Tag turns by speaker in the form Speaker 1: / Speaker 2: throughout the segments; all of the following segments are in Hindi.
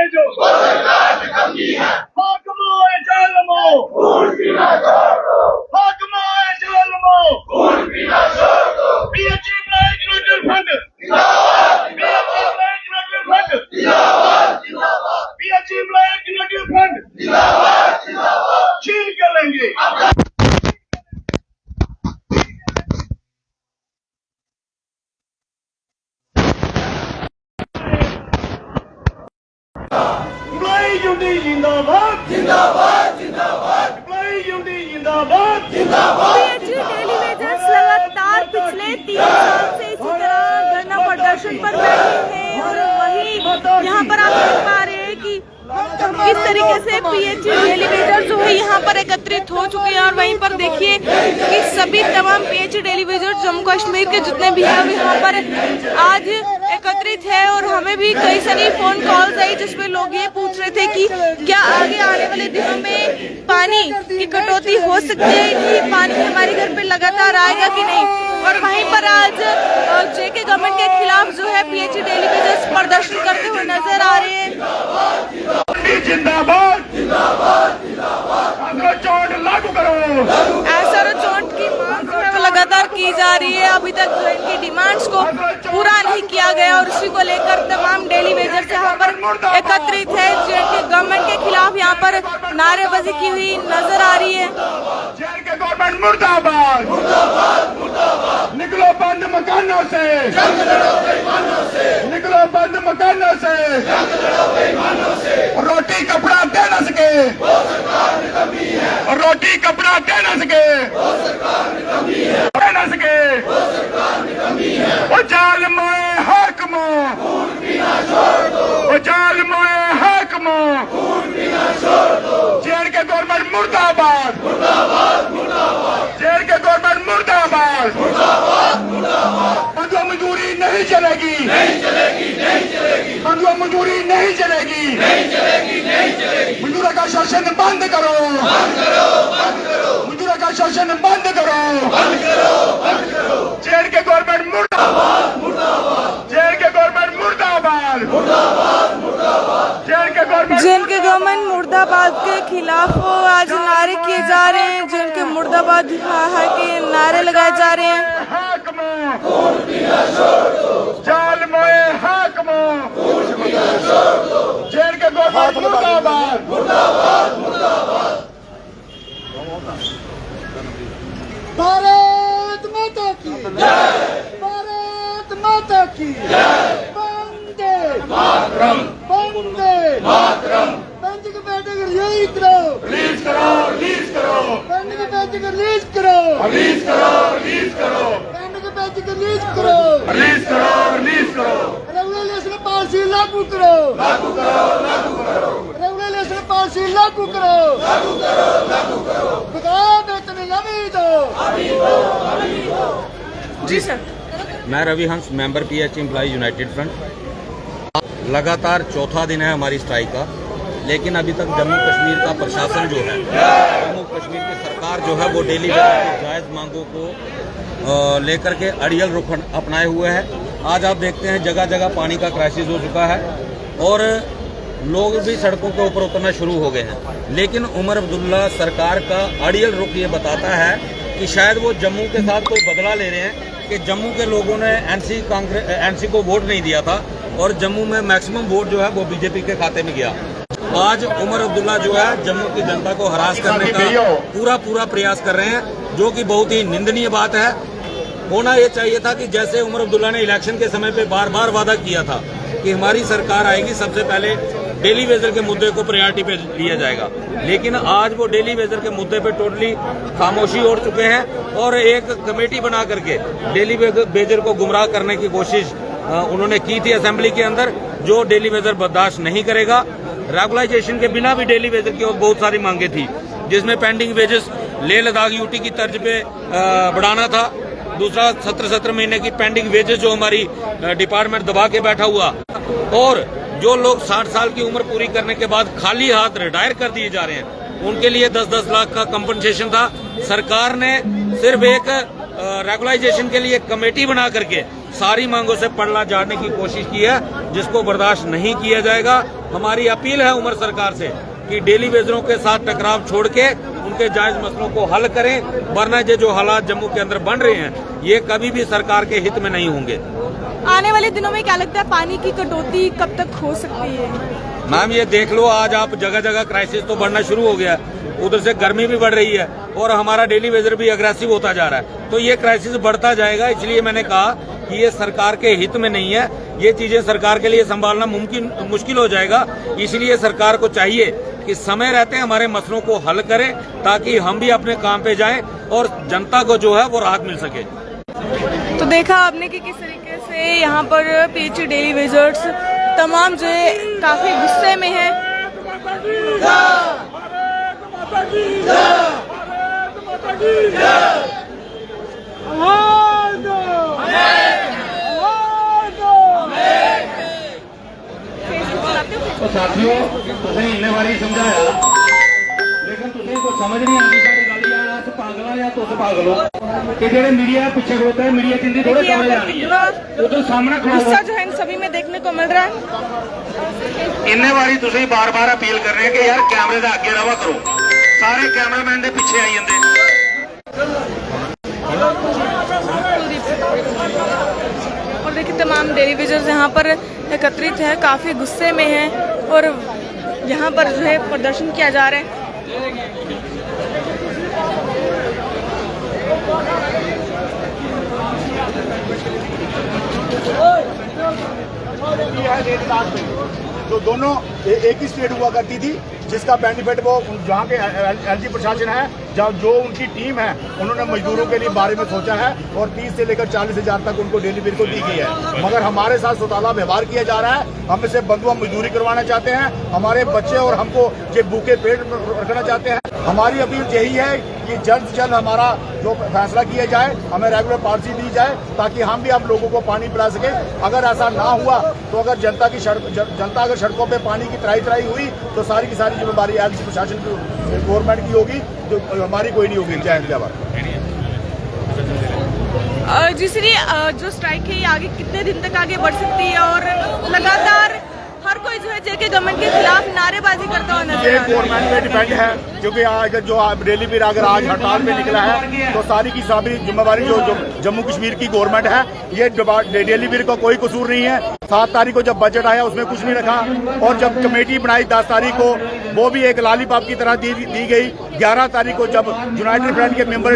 Speaker 1: जो हाकमो जालमो हाकमो जालमो PHE black unit fund PHE black unit fund PHE black unit fund छीन कर लेंगे। जिंदाबाद जिंदाबाद जिंदाबाद जिंदाबाद जिंदाबाद।
Speaker 2: पीएचई डेली वेजर्स लगातार पिछले 3 साल से इसी तरह धरना प्रदर्शन पर बैठे हैं और वही यहाँ पर आप देख पा रहे हैं कि किस तरीके से पीएचई डेली वेजर्स जो है यहाँ पर एकत्रित हो चुके हैं और वहीं पर देखिए कि सभी तमाम PHE daily wagers Jammu Kashmir के जितने भी हैं यहाँ पर आज एकत्रित है और हमें भी कई सारी फोन कॉल्स आई जिसमें लोग ये पूछ रहे थे कि क्या आगे आने वाले दिनों में पानी की कटौती हो सकती है कि पानी हमारे घर पे लगातार आएगा कि नहीं। और वहीं पर आज जेके गवर्नमेंट के खिलाफ जो है पीएचई डेली वेजर्स प्रदर्शन करते हुए नजर आ रहे हैं।
Speaker 1: जिंदाबाद जिंदाबाद जिंदाबाद चोट लागू करो।
Speaker 2: ऐसा चोट की मांग जो है वो लगातार की जा रही है। अभी तक जो इनकी डिमांड्स को पूरा नहीं किया गया और उसी को लेकर तमाम डेली वेजर्स यहाँ पर एकत्रित है। जेके गवर्नमेंट के खिलाफ यहाँ पर नारेबाजी की हुई नजर आ रही है।
Speaker 1: जेके गवर्नमेंट मुर्दाबाद मुर्दाबाद मुर्दाबाद। निकलो बंद मकानों से, निकलो बंद मकानों से, रोटी कपड़ा दे न सके वो सरकार निकम्मी है, और रोटी कपड़ा दे न सके वो सरकार निकम्मी है, दे न सके वो सरकार निकम्मी है। वो जालिमोए हाकिमो खून पीना छोड़ दो, वो जालिमोए हाकिमो खून पीना छोड़ दो। जेके गवर्नमेंट मुर्दाबाद मुर्दाबाद मुर्दाबाद। जेके गवर्नमेंट मुर्दाबाद मुर्दाबाद मुर्दाबाद। बंधुआ मजदूरी नहीं चलेगी, नहीं चलेगी, नहीं चलेगी। बंधुआ मजदूरी नहीं चलेगी, नहीं चलेगी, नहीं चलेगी। मजदूरों का शोषण बंद करो, बंद करो, बंद करो। मजदूरों का शोषण बंद करो, बंद करो, बंद करो। जेके गवर्नमेंट मुर्दाबाद मुर्दाबाद। जेके गवर्नमेंट मुर्दाबाद मुर्दाबाद मुर्दाबाद। जेके
Speaker 2: गवर्नमेंट मुर्दाबाद के खिलाफ आज नारे किए जा रहे हैं। जेके मुर्दाबाद के नारे लगाए जा रहे हैं।
Speaker 1: हाकिमो खून पीना छोड़ दो, जालिमोए हाकिमो खून पीना छोड़ दो। जेके गवर्नमेंट मुर्दाबाद मुर्दाबाद मुर्दाबाद।
Speaker 3: भारत माता की जय, भारत माता की जय। वंदे
Speaker 1: मातरम,
Speaker 3: वंदे
Speaker 1: मातरम।
Speaker 3: बंद के बैठे रिलीज करो,
Speaker 1: रिलीज करो, रिलीज करो।
Speaker 3: बंद के बैठे रिलीज करो,
Speaker 1: रिलीज करो, रिलीज करो।
Speaker 3: बंद के बैठे रिलीज करो,
Speaker 1: रिलीज करो, रिलीज करो।
Speaker 3: रेगुलेशन पॉलिसी लागू करो,
Speaker 1: लागू करो, लागू करो।
Speaker 3: रेगुलेशन पॉलिसी लागू करो,
Speaker 1: लागू करो, लागू करो।
Speaker 3: खुदा वेतन अभी दो, अभी दो, अभी दो।
Speaker 2: जी सर।
Speaker 4: मैं Ravi Hans, member PHE employ united front. लगातार चौथा दिन है हमारी स्ट्राइक का, लेकिन अभी तक जम्मू कश्मीर का प्रशासन जो है, जम्मू कश्मीर की सरकार जो है वो डेली वेजर की जायज़ मांगों को लेकर के अड़ियल रुख अपनाए हुए है। आज आप देखते हैं जगह जगह पानी का क्राइसिस हो चुका है और लोग भी सड़कों के ऊपर उतरना शुरू हो गए हैं। लेकिन उमर अब्दुल्ला सरकार का अड़ियल रुख ये बताता है कि शायद वो जम्मू के साथ कोई बदला ले रहे हैं कि जम्मू के लोगों ने एनसी को वोट नहीं दिया था और जम्मू में मैक्सिमम वोट जो है वो बीजेपी के खाते में गया। आज उमर अब्दुल्ला जो है जम्मू की जनता को हरास करने का पूरा प्रयास कर रहे हैं, जो कि बहुत ही निंदनीय बात है। होना ये चाहिए था कि जैसे उमर अब्दुल्ला ने इलेक्शन के समय पे बार बार वादा किया था कि हमारी सरकार आएगी, सबसे पहले डेली वेजर के मुद्दे को प्रायोरिटी पे लिया जाएगा, लेकिन आज वो डेली वेजर के मुद्दे पे टोटली खामोशी ओढ़ चुके हैं और एक कमेटी बना करके डेली वेजर को गुमराह करने की कोशिश उन्होंने की थी असेंबली के अंदर, जो डेली वेजर बर्दाश्त नहीं करेगा। रेगुलाइजेशन के बिना भी डेली वेजर की बहुत सारी मांगे थी, जिसमें pending wages Leh Ladakh UT की तर्ज पे बढ़ाना था। दूसरा 17 महीने की पेंडिंग वेजेस जो हमारी डिपार्टमेंट दबा के बैठा हुआ, और जो लोग 60 साल की उम्र पूरी करने के बाद खाली हाथ रिटायर कर दिए जा रहे हैं, उनके लिए 10-10 लाख का कंपनसेशन था। सरकार ने सिर्फ एक रेगुलाइजेशन के लिए कमेटी बना करके सारी मांगों से पल्ला झाड़ने की कोशिश की है, जिसको बर्दाश्त नहीं किया जाएगा। हमारी अपील है उमर सरकार से कि डेली वेजरों के साथ टकराव छोड़ के उनके जायज मसलों को हल करें, वरना ये जो हालात जम्मू के अंदर बन रहे हैं ये कभी भी सरकार के हित में नहीं होंगे।
Speaker 2: आने वाले दिनों में क्या लगता है, पानी की कटौती कब तक हो सकती है?
Speaker 4: मैम ये देख लो, आज आप जगह जगह क्राइसिस तो बढ़ना शुरू हो गया, उधर से गर्मी भी बढ़ रही है और हमारा डेली वेजर भी अग्रेसिव होता जा रहा है, तो ये क्राइसिस बढ़ता जाएगा। इसलिए मैंने कहा कि ये सरकार के हित में नहीं है, ये चीजें सरकार के लिए संभालना मुश्किल हो जाएगा। इसलिए सरकार को चाहिए कि समय रहते हमारे मसलों को हल करें, ताकि हम भी अपने काम पे जाएं और जनता को जो है वो राहत मिल सके।
Speaker 2: तो देखा आपने कि किस तरीके से यहाँ पर पीएचई डेली वेजर्स तमाम जो है काफी गुस्से में है।
Speaker 1: तो साथियों तुसें इन्ने बारी समझाया, लेकिन तुसें को समझ नहीं आती सारी गल, या अस पागल या तुस पागल हो कि जेडे मीडिया पीछे खड़ोता है, मीडिया जिंदी थोड़े कवरेज आनी है, उधर सामने
Speaker 2: गुस्सा जो है इन सभी में देखने को मिल रहा है।
Speaker 1: इन्ने बारी तुसें बार बार अपील कर रहे हैं कि यार कैमरे दा अगे रवा करो, सारे कैमरामैन दे पीछे आई जांदे।
Speaker 2: और देखिए तमाम डेली वेजर्स यहाँ पर एकत्रित है, काफी गुस्से में हैं और यहाँ पर जो है प्रदर्शन किया जा रहा है।
Speaker 5: जो दोनों एक ही स्टेट हुआ करती थी, जिसका बेनिफिट वो जहाँ के एलजी प्रशासन है, जहाँ जो उनकी टीम है, उन्होंने मजदूरों के लिए बारे में सोचा है और 30 से लेकर 40,000 तक उनको डेली वेज को दी गई है। मगर हमारे साथ सौताला व्यवहार किया जा रहा है, हम इसे बंधुआ मजदूरी करवाना चाहते हैं, हमारे बच्चे और हमको ये भूखे पेट रखना चाहते हैं। हमारी अपील यही है कि जल्द से जल्द हमारा जो फैसला किया जाए, हमें रेगुलर पॉलिसी दी जाए, ताकि हम भी आप लोगों को पानी पिला सके। अगर ऐसा ना हुआ तो अगर जनता अगर सड़कों पे पानी की त्राई हुई तो सारी की सारी जिम्मेदारी एलजी प्रशासन की, गवर्नमेंट की होगी, जो हमारी कोई नहीं होगी। जय हिंद जय भारत।
Speaker 2: जिसलिए जो स्ट्राइक है ये आगे कितने दिन तक आगे बढ़ सकती है और लगातार हर कोई जो है जेके गवर्नमेंट के खिलाफ नारेबाजी करता हुआ नजर आ रहा है।
Speaker 5: गवर्नमेंट पे डिपेंड है, क्योंकि आज जो डेली वेज अगर आज हड़ताल पे निकला है तो सारी की सारी जिम्मेवारी जो जम्मू कश्मीर की गवर्नमेंट है, ये डेली वेज का कोई कसूर नहीं है। 7 तारीख को जब बजट आया उसमें कुछ नहीं रखा, और जब कमेटी बनाई 10 तारीख को वो भी एक लालीपाप की तरह दी गई। 11 तारीख को जब यूनाइटेड फ्रंट के मेंबर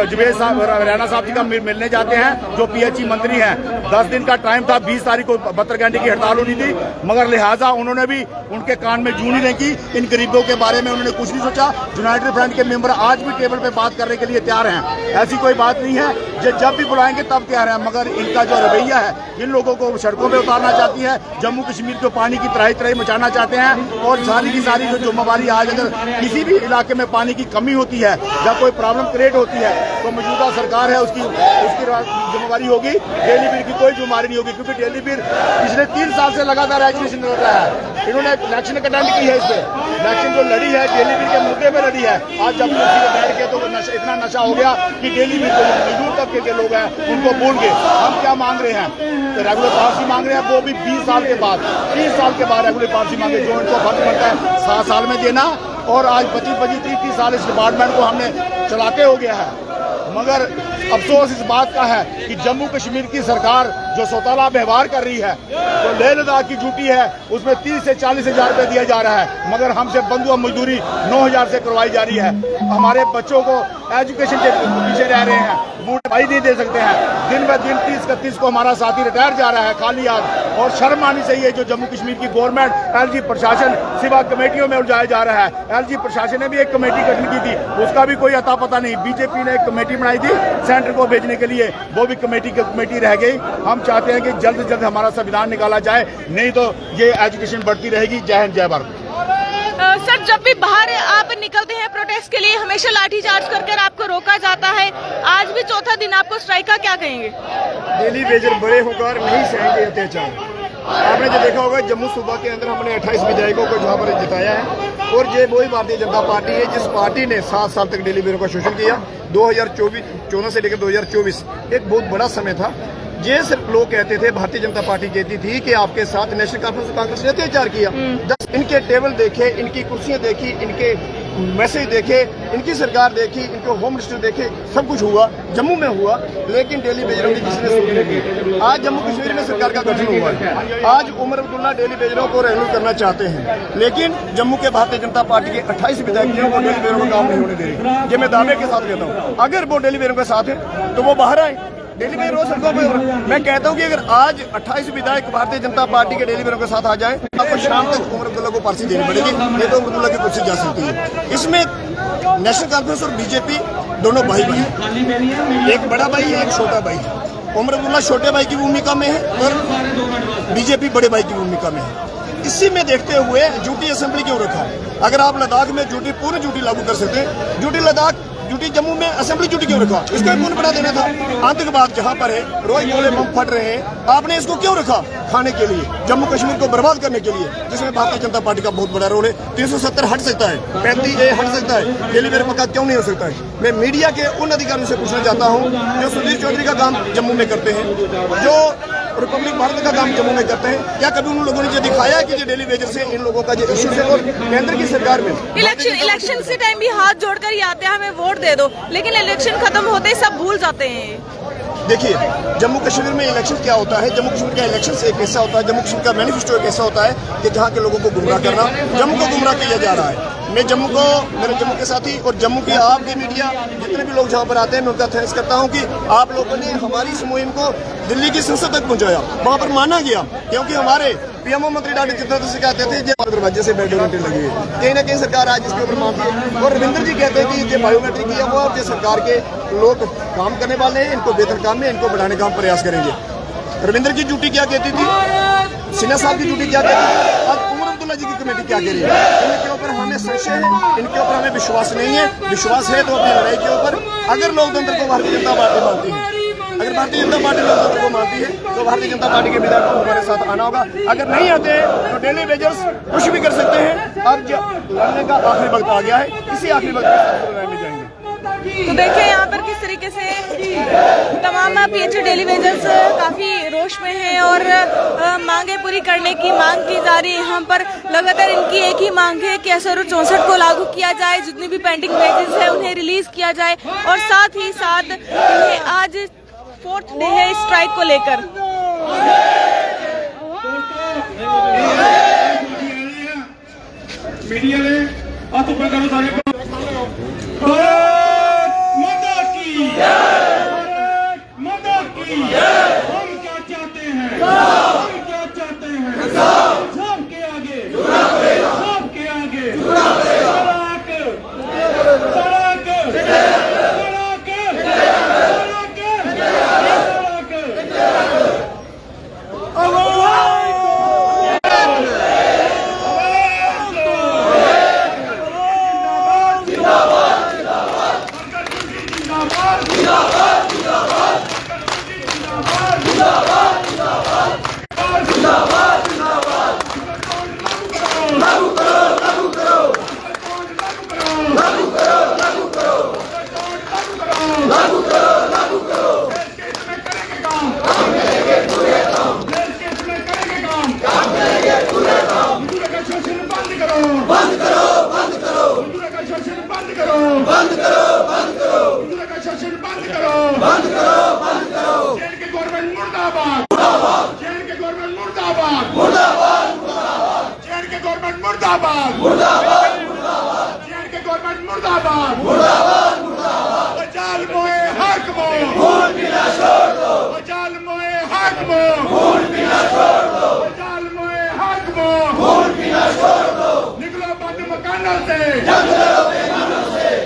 Speaker 5: जुबेर साहब रैना साहब जी का मिलने जाते हैं, जो पीएचई मंत्री हैं, 10 दिन का टाइम था, 20 तारीख को 72 घंटे की हड़ताल होनी थी, मगर लिहाजा उन्होंने भी उनके कान में जूं नहीं की। इन गरीबों के बारे में उन्होंने कुछ नहीं सोचा। यूनाइटेड फ्रंट के मेंबर आज भी टेबल पे बात करने के लिए तैयार हैं, ऐसी कोई बात नहीं है, जब भी बुलाएंगे तब तैयार हैं। मगर इनका जो रवैया है, इन लोगों को सड़कों पे उतारना चाहती है, जम्मू कश्मीर को पानी की त्राही मचाना चाहते हैं, और सारी की सारी जो जिम्मेवारी आज अगर किसी भी इलाके में पानी की कमी होती है या कोई प्रॉब्लम क्रिएट होती है तो मौजूदा सरकार है उसकी जिम्मेवारी होगी। डेली वेज की कोई जिम्मेवारी नहीं होगी, क्योंकि डेली वेज पिछले 3 साल से लगातार एजुकेशन लड़ रहा है। इन्होंने इलेक्शन अटेंड की है, इस पे इलेक्शन जो लड़ी है डेली वेज के मुद्दे पे लड़ी है। आज जब बैठ के तो इतना नशा हो गया कि डेली वेज को मजदूर तबके के लोग हैं उनको भूल गए। हम क्या मांग रहे हैं, तो रेगुलर पॉलिसी मांग रहे हैं, वो भी 20 साल के बाद, 30 साल के बाद रेगुलर पॉलिसी मांगे, जो इनको फर्क पड़ता है 7 साल में देना। और आज 25-25, 30 साल इस डिपार्टमेंट को हमने चलाते हो गया है। मगर अफसोस इस बात का है कि जम्मू कश्मीर की सरकार जो सौताला व्यवहार कर रही है, जो लेह लद्दाख की ड्यूटी है उसमें 30 से 40,000 रुपये दिया जा रहा है, मगर हमसे बंधुआ मजदूरी 9,000 से करवाई जा रही है। हमारे बच्चों को एजुकेशन के पीछे रह रहे हैं, बूट भाई नहीं दे सकते हैं। दिन ब दिन 30-31 को हमारा साथी रिटायर जा रहा है खाली हाथ, और शर्म आनी चाहिए जो जम्मू कश्मीर की गवर्नमेंट, एलजी प्रशासन सिवा कमेटियों में उलझाया जा रहा है। एलजी प्रशासन ने भी एक कमेटी गठन की थी, उसका भी कोई अता पता नहीं। बीजेपी ने एक कमेटी बनाई थी सेंटर को भेजने के लिए, वो भी कमेटी रह गई। हम चाहते हैं कि जल्द से जल्द हमारा संविधान निकाला जाए, नहीं तो ये एजुकेशन बढ़ती रहेगी। जय हिंद जय भारत।
Speaker 2: सर, जब भी बाहर आप निकलते हैं प्रोटेस्ट के लिए हमेशा लाठीचार्ज करके आपको रोका जाता है, आज भी चौथा दिन आपको स्ट्राइक का, क्या कहेंगे?
Speaker 5: डेली वेजर बड़े होकर नहीं सहेंगे अत्याचार। आपने जो देखा होगा जम्मू सूबा के अंदर हमने 28 विधायकों को जहाँ पर जिताया है, और ये वही भारतीय जनता पार्टी है जिस पार्टी ने 7 साल तक डेली वेजरों का शोषण किया। 2014 से लेकर 2024 एक बहुत बड़ा समय था। ये सिर्फ लोग कहते थे, भारतीय जनता पार्टी कहती थी कि आपके साथ नेशनल कॉन्फ्रेंस कांग्रेस ने अत्याचार किया। जब इनके टेबल देखे, इनकी कुर्सियां देखी, इनके मैसेज देखे, इनकी सरकार देखी, इनके होम मिनिस्टर देखे, सब कुछ हुआ, जम्मू में हुआ, लेकिन डेली बेजरों की किसी ने सुनी नहीं की। आज जम्मू कश्मीर में सरकार का गठन हुआ है। आज उमर अब्दुल्ला डेली बेजरों को रेगुलर करना चाहते हैं, लेकिन जम्मू के भारतीय जनता पार्टी के 28 विधायकों को डेली बेजरों का काम नहीं होने दे रही। ये मैं दावे के साथ कहता हूँ, अगर वो डेली बेजरों के साथ है तो वो बाहर आए। डेली बेयर रोज सड़कों पर, मैं कहता हूं कि अगर आज 28 विधायक भारतीय जनता पार्टी के डेली बेरों के साथ आ जाए, आपको शाम तक उमर अब्दुल्ला को पर्ची देनी पड़ेगी, नहीं तो उमर अब्दुल्ला की कुर्सी जा सकती है। इसमें नेशनल कॉन्फ्रेंस और बीजेपी दोनों भाई भाई, एक बड़ा भाई है, एक छोटा भाई है। उमर अब्दुल्ला छोटे भाई की भूमिका में है और बीजेपी बड़े भाई की भूमिका में है। इसी में देखते हुए ड्यूटी असेंबली क्यों रखा? अगर आप लद्दाख में ड्यूटी, पूरी ड्यूटी लागू कर सकते हैं, ड्यूटी लद्दाख, ड्यूटी जम्मू में असेंबली ड्यूटी क्यों रखा? इसको पूर्ण बढ़ा देना था। आतंकवाद जहां पर है, रोज गोले बम फट रहे हैं, आपने इसको क्यों रखा? खाने के लिए, जम्मू कश्मीर को बर्बाद करने के लिए, जिसमें भारतीय जनता पार्टी का बहुत बड़ा रोल है। 370 हट सकता है, 35A हट सकता है, डेली बेयर पक्का क्यों नहीं हो सकता है? मैं मीडिया के उन अधिकारियों से पूछना चाहता हूँ जो सुधीर चौधरी का काम जम्मू में करते हैं, जो रिपब्लिक भारत का काम जम्मू में करते हैं, क्या कभी उन लोगों ने ये दिखाया कि ये डेली वेजर से इन लोगों का जो इश्यू है? और केंद्र की सरकार में
Speaker 2: इलेक्शन से टाइम भी हाथ जोड़कर ही आते हैं, हमें वोट दे दो, लेकिन इलेक्शन खत्म होते ही सब भूल जाते हैं।
Speaker 5: देखिए, जम्मू कश्मीर में इलेक्शन क्या होता है? जम्मू कश्मीर का इलेक्शन एक हिस्सा होता है, जम्मू कश्मीर का मैनिफेस्टो एक हिस्सा होता है कि जहाँ के लोगों को गुमराह करना, जम्मू को गुमराह किया जा रहा है। मैं जम्मू को, मेरे जम्मू के साथी और जम्मू की आपकी मीडिया, जितने भी लोग जहाँ पर आते हैं, मैं उनका थैंक्स करता हूँ कि आप लोगों ने हमारी इस मुहिम को दिल्ली की संसद तक पहुँचाया, वहाँ पर माना गया, क्योंकि हमारे PMO मंत्री डॉक्टर जितेंद्र सिंह कहते थे ये दरवाजे से बायोमेट्रिक लगी है, कहीं ना कहीं सरकार आज इसके ऊपर मानती है। और रविंद्र जी कहते हैं कि ये बायोमेट्रिक किया हुआ और ये सरकार के लोग काम करने वाले हैं, इनको बेहतर काम में, इनको बढ़ाने का प्रयास करेंगे। रविंद्र की ड्यूटी क्या कहती थी, सिन्हा साहब की ड्यूटी क्या कहती थी, आज उमर अब्दुल्ला जी की कमेटी क्या कह रही है? इनके ऊपर हमें संशय है, इनके ऊपर हमें विश्वास नहीं है। विश्वास है तो अपनी लड़ाई के ऊपर, अगर लोकतंत्र को भारतीय जनता पार्टी मानती है, अगर भारतीय जनता पार्टी लोकतंत्र को मानती है तो भारतीय जनता पार्टी के विधायकों को हमारे साथ आना होगा। अगर नहीं आते हैं तो डेली वेजर्स कुछ भी कर सकते हैं। अब लड़ने का आखिरी वक्त आ गया है, इसी आखिरी वक्त में लड़ाई में जाएंगे।
Speaker 2: तो देखिए यहाँ पर किस तरीके से तमाम PH डेली वेजर्स काफी रोष में हैं और मांगे पूरी करने की मांग की जा रही है। यहाँ पर लगातार इनकी एक ही मांग है कि SRO 64 को लागू किया जाए, जितनी भी पेंडिंग वेजेस है उन्हें रिलीज किया जाए, और साथ ही साथ इन्हें आज 4th डे है स्ट्राइक को लेकर।
Speaker 1: मीडिया ने हाथ ऊपर करो सारे। माता की माता की, हम क्या चाहते हैं, हम क्या चाहते हैं, सबके आगे, सबके आगे सड़क, सड़क,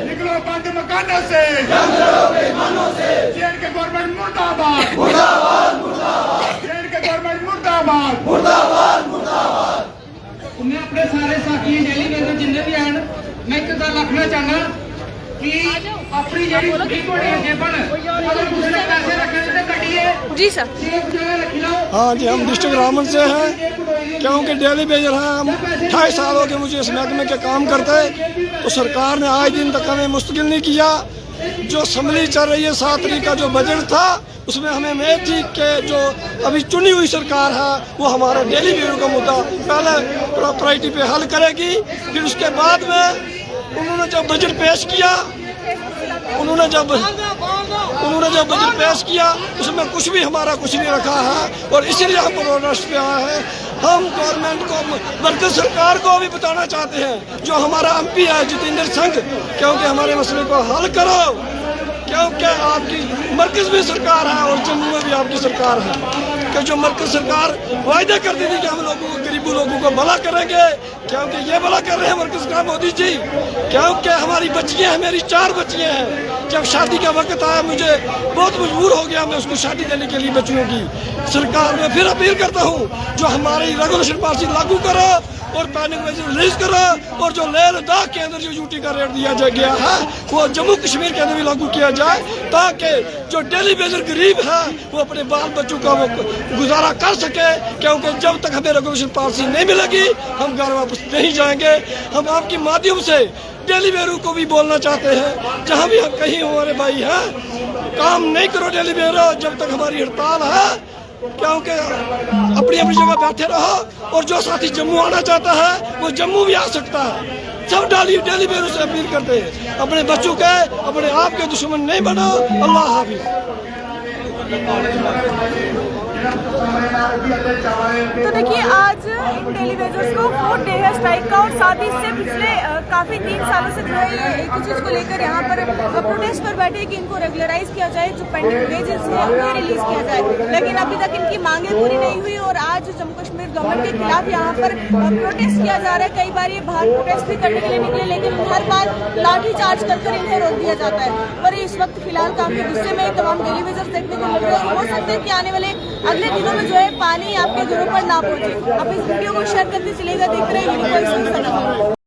Speaker 1: निकलो बंद मकानों से, जेएनके गवर्नमेंट मुर्दाबाद, जेएनके गवर्नमेंट मुर्दाबाद।
Speaker 6: उन्हें अपने सारे साथी डेली वेजर जिन्ने भी हैं, मैं एक गल आखना चाहना कि अपनी जेडी जेबन अगर किसी ने पैसे रखे तो कटिए।
Speaker 2: जी सर।
Speaker 3: हाँ जी, हम डिस्ट्रिक्ट रामन से हैं, क्योंकि डेली वेजर हैं हम। 28 साल हो गए मुझे इस महकमे के काम करते, तो सरकार ने आज दिन तक हमें मुस्तकिल नहीं किया।
Speaker 7: जो असेंबली चल रही है 7 तारीख का जो बजट था उसमें हमें उम्मीद थी कि जो अभी चुनी हुई सरकार है वो हमारा डेली ब्यूरो का मुद्दा पहले प्रायोरिटी पे हल करेगी। फिर उसके बाद में उन्होंने जब बजट पेश किया उसमें कुछ भी हमारा कुछ नहीं रखा है और इसीलिए हम प्रोटेस्ट पे आए हैं। हम गवर्नमेंट को मरकज सरकार को भी बताना चाहते हैं जो हमारा MP है जितेंद्र सिंह, क्योंकि हमारे मसले को हल करो, क्योंकि आपकी मरकज में सरकार है और जम्मू में भी आपकी सरकार है। कि जो मरकज सरकार वायदा करती थी कि हम लोगों को गरीबों लोगों को भला करेंगे, क्योंकि ये भला कर रहे हैं मरकज का मोदी जी। क्योंकि हमारी बच्चियां हैं, मेरी 4 बच्चियां हैं। जब शादी का वक्त आया मुझे बहुत मजबूर हो गया मैं उसको शादी देने के लिए बच्चियों की। सरकार में फिर अपील करता हूँ जो हमारी रेगुलेशन पॉलिसी लागू करो और पैनिक मेजर रिलीज करो और जो लेह लद्दाख के अंदर जो यूटी का रेट दिया गया है वो जम्मू कश्मीर के अंदर भी लागू किया जाए, ताकि जो डेली बेजर गरीब है वो अपने बाल बच्चों का वो गुजारा कर सके। क्योंकि जब तक हमें रेगुलेशन पॉलिसी नहीं मिलेगी हम घर वापस नहीं जाएंगे। हम आपके माध्यम से डेली बेरू को भी बोलना चाहते हैं, जहाँ भी हम कहीं हमारे भाई हैं काम नहीं करो डेली बेरो जब तक हमारी हड़ताल है, क्योंकि अपनी अपनी जगह बैठे रहो और जो साथी जम्मू आना चाहता है वो जम्मू भी आ सकता है। सब डेली बेरू से अपील करते हैं अपने बच्चों के अपने आप के दुश्मन नहीं बनो। अल्लाह हाफिज।
Speaker 2: तो देखिए आज इन डेली वेजर्स को 4 डे है स्ट्राइक का और साथ ही इससे पिछले काफ़ी 3 सालों से जो है ये एक ही चीज़ को लेकर यहाँ पर प्रोटेस्ट पर बैठे कि इनको रेगुलराइज किया जाए, जो पेंडिंग वेजेस है उन्हें रिलीज किया जाए। लेकिन अभी तक इनकी मांगें पूरी नहीं हुई और आज जम्मू कश्मीर गवर्नमेंट के खिलाफ यहाँ पर प्रोटेस्ट किया जा रहा है। कई बार ये बाहर प्रोटेस्ट भी करने के लिए निकले लेकिन हर बार लाठी चार्ज कर इन्हें रोक दिया जाता है। पर इस वक्त फिलहाल काम के गुस्से में तमाम डेली वेजर्स देखने को मिल रहे हैं। हो सकता है कि आने वाले अगले दिनों में जो है पानी आपके घरों पर ना पहुंचे। आप इस वीडियो को शेयर करते चलेगा। देख रहे हैं यूनिवर्सल।